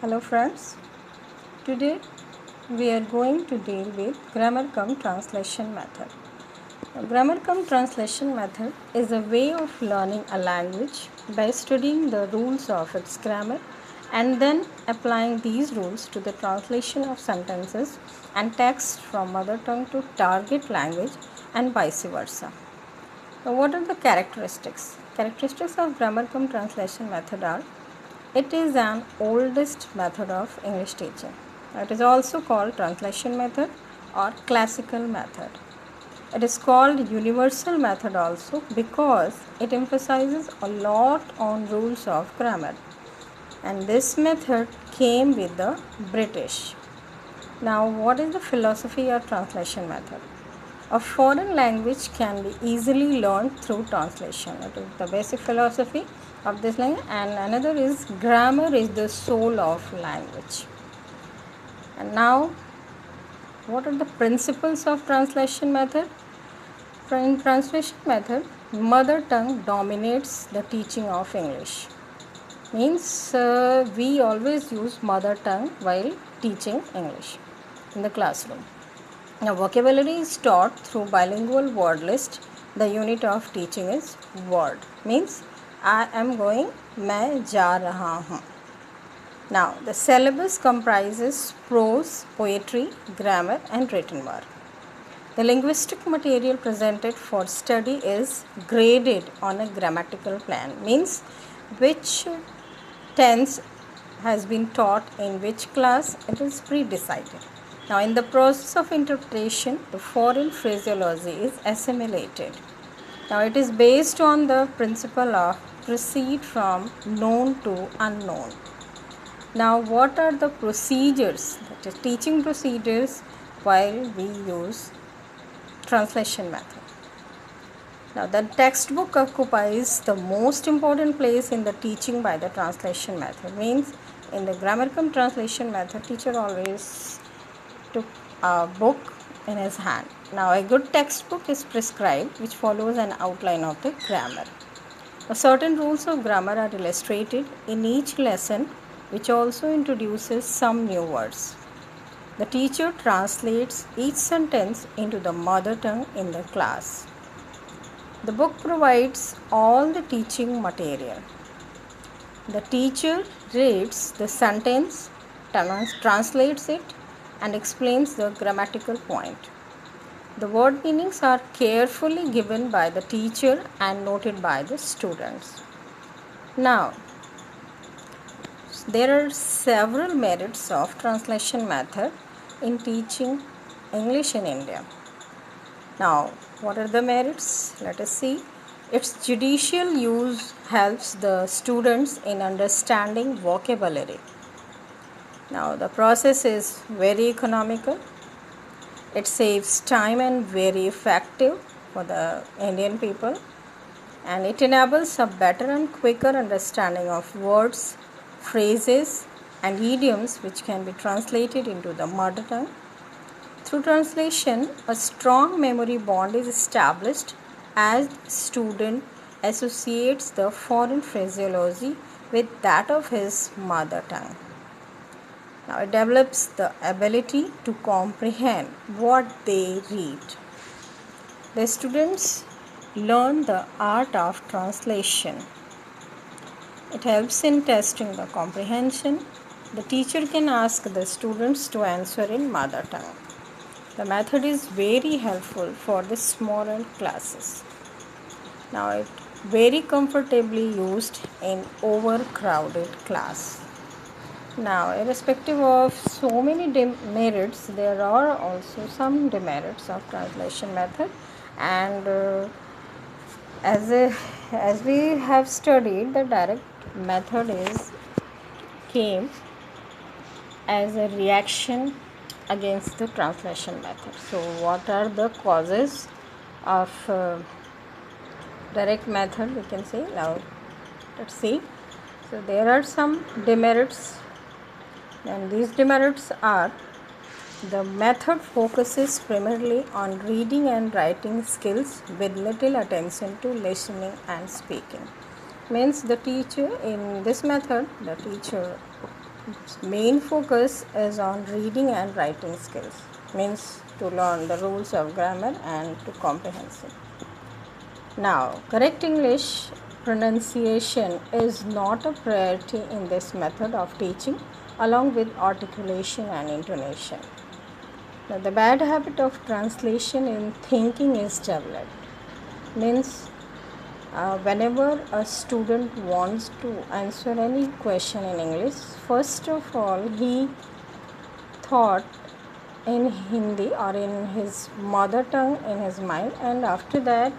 Hello friends, today we are going to deal with grammar cum translation method. Grammar cum translation method is a way of learning a language by studying the rules of its grammar and then applying these rules to the translation of sentences and text from mother tongue to target language and vice versa. Now, what are the characteristics? Characteristics of grammar cum translation method are: it is an oldest method of English teaching. It is also called translation method or classical method. It is called universal method also because it emphasizes a lot on rules of grammar. And this method came with the British. Now, what is the philosophy of translation method? A foreign language can be easily learned through translation. It is the basic philosophy of this language. And another is grammar is the soul of language. And now, what are the principles of translation method? In translation method, mother tongue dominates the teaching of English. Means we always use mother tongue while teaching English in the classroom. Now, vocabulary is taught through bilingual word list. The unit of teaching is word. Means I am going, मैं जा रहा हूँ. Now, the syllabus comprises prose, poetry, grammar and written work. The linguistic material presented for study is graded on a grammatical plan. Means which tense has been taught in which class, it is pre-decided. Now, in the process of interpretation, the foreign phraseology is assimilated. Now, it is based on the principle of proceed from known to unknown. Now, what are the procedures, that is teaching procedures while we use translation method? Now, the textbook occupies the most important place in the teaching by the translation method. Means in the grammar cum translation method, teacher always took a book in his hand. Now, a good textbook is prescribed which follows an outline of the grammar. Now, certain rules of grammar are illustrated in each lesson, which also introduces some new words. The teacher translates each sentence into the mother tongue in the class. The book provides all the teaching material. The teacher reads the sentence, translates it, and explains the grammatical point. The word meanings are carefully given by the teacher and noted by the students. Now, there are several merits of translation method in teaching English in India. Now, what are the merits? Let us see. Its judicial use helps the students in understanding vocabulary. Now, the process is very economical. It saves time and very effective for the Indian people. And it enables a better and quicker understanding of words, phrases, and idioms which can be translated into the mother tongue. Through translation, a strong memory bond is established as the student associates the foreign phraseology with that of his mother tongue. Now, it develops the ability to comprehend what they read. The students learn the art of translation. It helps in testing the comprehension. The teacher can ask the students to answer in mother tongue. The method is very helpful for the smaller classes. Now, it very comfortably used in overcrowded class. Now, irrespective of so many demerits, there are also some demerits of translation method. And as we have studied, the direct method came as a reaction against the translation method. So, what are the causes of direct method? We can say now. Let's see. So, there are some demerits, and these demerits are: the method focuses primarily on reading and writing skills with little attention to listening and speaking. Means the teacher in this method, the teacher Its main focus is on reading and writing skills, means to learn the rules of grammar and to comprehension. Now, correct English pronunciation is not a priority in this method of teaching, along with articulation and intonation. Now, the bad habit of translation in thinking is developed. Means, whenever a student wants to answer any question in English, first of all, he thought in Hindi or in his mother tongue in his mind, and after that,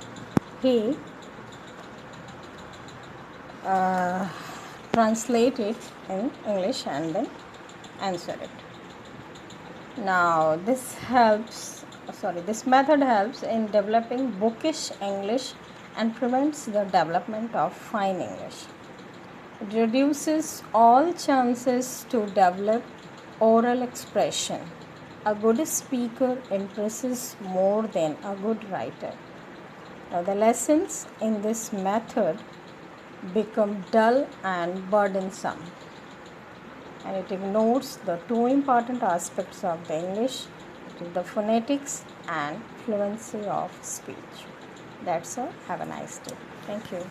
he translate it in English and then answer it. Now this method helps in developing bookish English and prevents the development of fine English. It reduces all chances to develop oral expression. A good speaker impresses more than a good writer. Now the lessons in this method become dull and burdensome, and it ignores the two important aspects of the English, the phonetics and fluency of speech. That's all. Have a nice day. Thank you.